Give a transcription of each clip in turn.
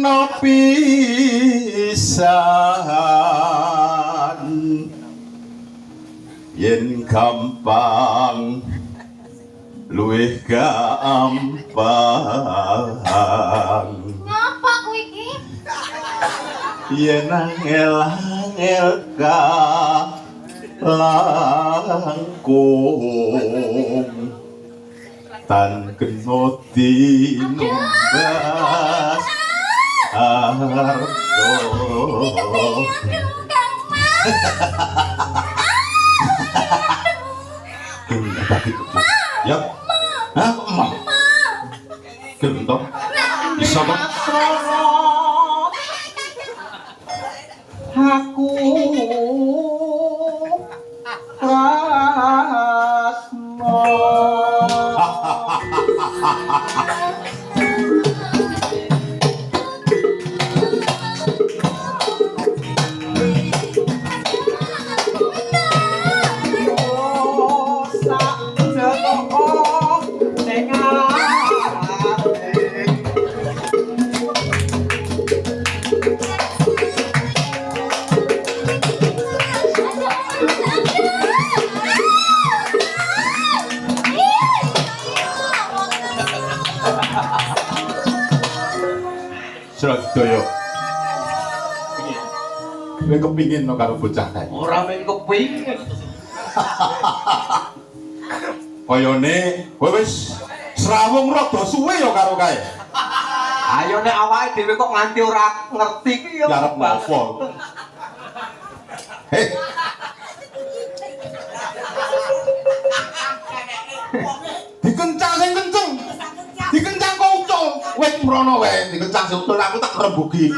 rina pisan yen gampang luwih gampang ngapa kuwi iki yen angel-angel langkung tan kena timbas harto ya hah kok emang gelem toh bisa toh aku Rasno Sradaya. Kowe kepingin no karo bocah kae. ora men kepingin Kayane kowe wis srawung rada suwe ya karo kae. ayo nek awake dhewe kok nganti ora ngerti iki ya Arep napa? Hei. Dikencang sing kenceng. Dikencang kok ucul. Wis mrono wae dikencang sing ucul aku tak rembugi.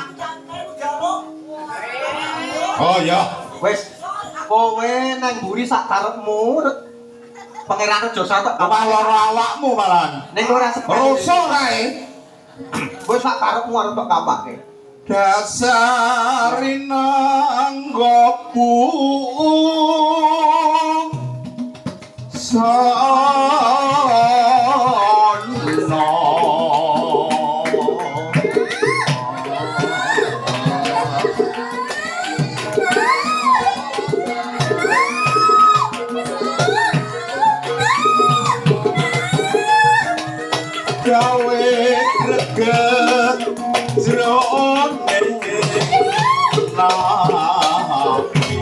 Oh ya, wis kowe nang mburi sak karepmu pangeran aja satek tambah lara awakmu malahan. ning ora sepele Roso kae. kowe sak karepmu arep tak kapake Dasarina anggopu sono gawe greget jroning napi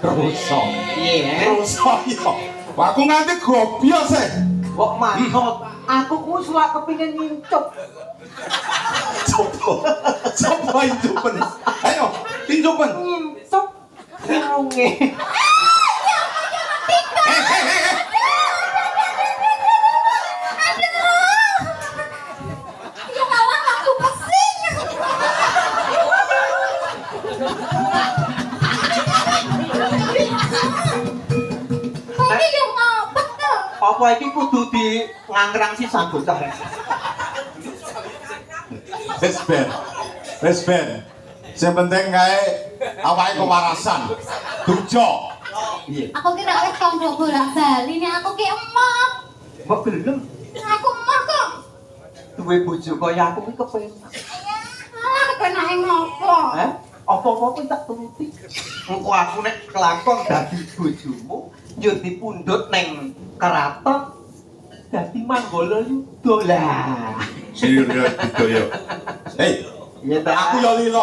ruso iya ruso ya aku nganti gobyos e kok manut aku kuwi suwak kepengin ngincup coba injupen ayo injupen ngincup irunge ya malah aku pesing ini yang ngapet tuh apa iki kudu di ngangrang sisan bocah wes ben sing penting kae awake kewarasan dujo iya aku kira wis kanggo bolak-balik nek aku ki emah mbok gelem aku emah kok duwe bojo kaya aku iki kepengin alah kepenake ngopo apa-apa kuwi tak turuti engko aku nek kelakon dadi bojomu yo dipundhut ning keraton dadi manggala yuda lah sira digaya hei iya ta aku yo lilo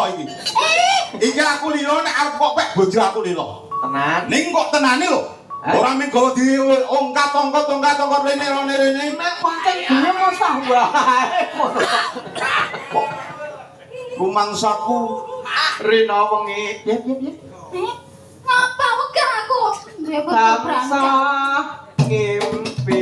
iki aku lilo nek arep kok pek bojo aku lilo tenan ning kok tenane lho ora mung gawa di ongkat-ongkat rene nek pancen dhewe mosah wae rumangsaku rena wengi ya ngapa wegah aku duwe bojo bangsa berangkat ngimpi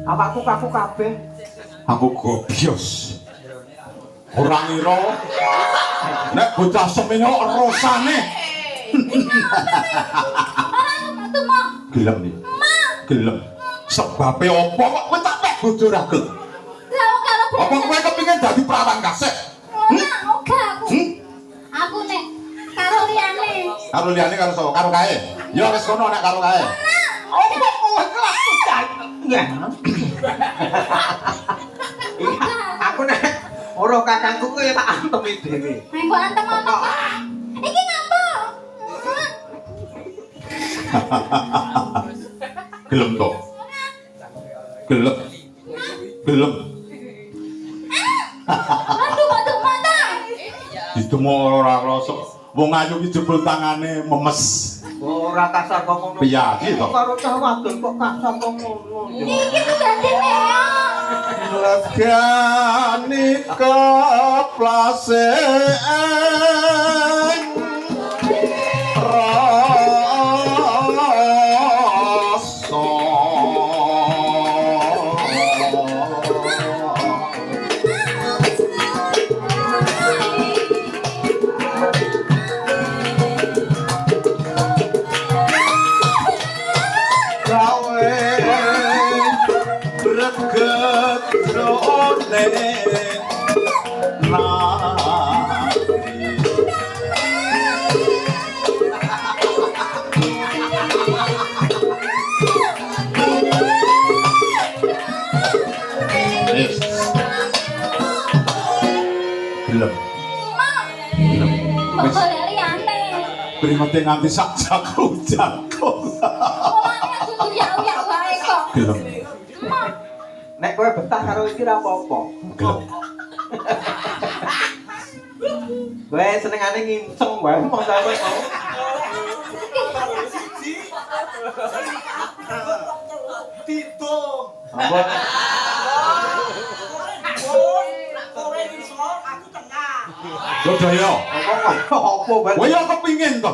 Awakku kaku kabeh. Aku gobios. Ora ngira nek bocah semenyok rasane. Metu mo. Gelem iki. Gelem. Sebabe apa kok kowe tak pek bojo ra gelem? Lah karo Apa kowe kepengin dadi prawan kasih? Oke aku. Aku nek karo liyane. Karo liyane karo sapa? Karo kae. Ya wis kono nek karo kae. Oh, kowe kelas ya. Aku nek ora kakangku kuwi tak antemi dhewe. Ayo kok antem ono. Iki ngapa? Gelem to. Gelem. Gelem. Aduh metu mata. Ditemu ora rasa. Wong ayu ki jebul tangane memes. Ora kasar kok ngono. Piye to? Karo cah wadon kok kasar kok ngono. Iki tuh dadine ya. Legani keplasen rasa gawe reget rone gelem Kok golek liyane. primete nganti sak jago-jago Omane kudu ya wae kok. gelem Nek kowe betah karo iki ra apa-apa. gelem Kowe senengane nginceng wae mong sampe mau. Apa? Dodaya Apa wae? kowe ya kepingin to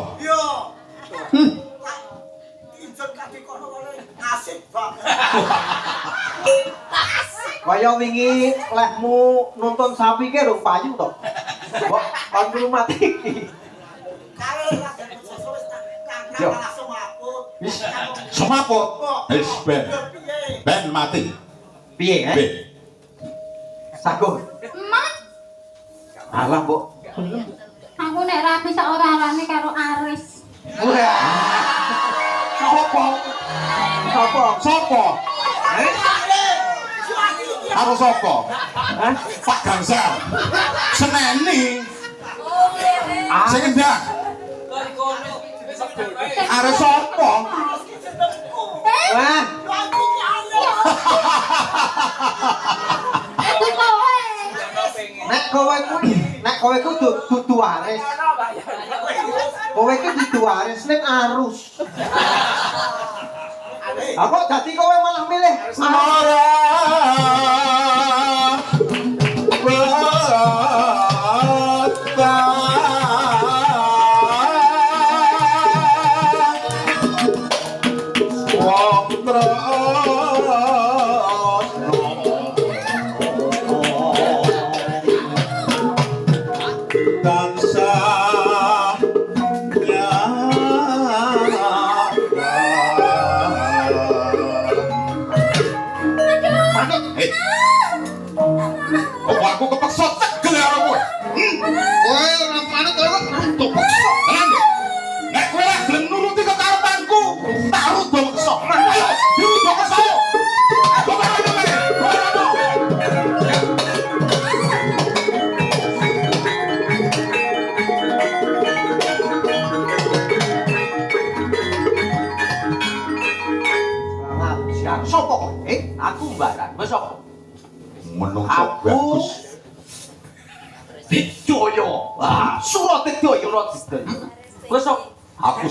Kaya wingi lehmu nonton sapi ke rung payu to. Kok kon kudu mati iki. semaput wis ben mati Piye ben Sagung. Mak, Alah, Mbok. aku nek ra bisa ora-orane karo Aris. Wah. Sopo? Sopo? Sopo? Karo sopo? Hah? Pak Gangsal. Seneni. Ah, Sing ngendang. Are sopo? wah. Aku kowe. Nek kowe ku dudu waris. Kowe ku dudu waris ning arus. Apa dadi kowe malah milih Semara. Aku kepeksa tegel karo kowe. Kowe ora manut karo aku kepeksa. Tenan. Nek kowe ora gelem nuruti kekarepanku, tak rudo kepeksa. Ayo, dirudo kepeksa. Sopo kowe? Aku mbaran. Wes sopo? Menungso bagus. Dijoyo. Ah, surat dijoyo ora didel. Wes sopo? Aku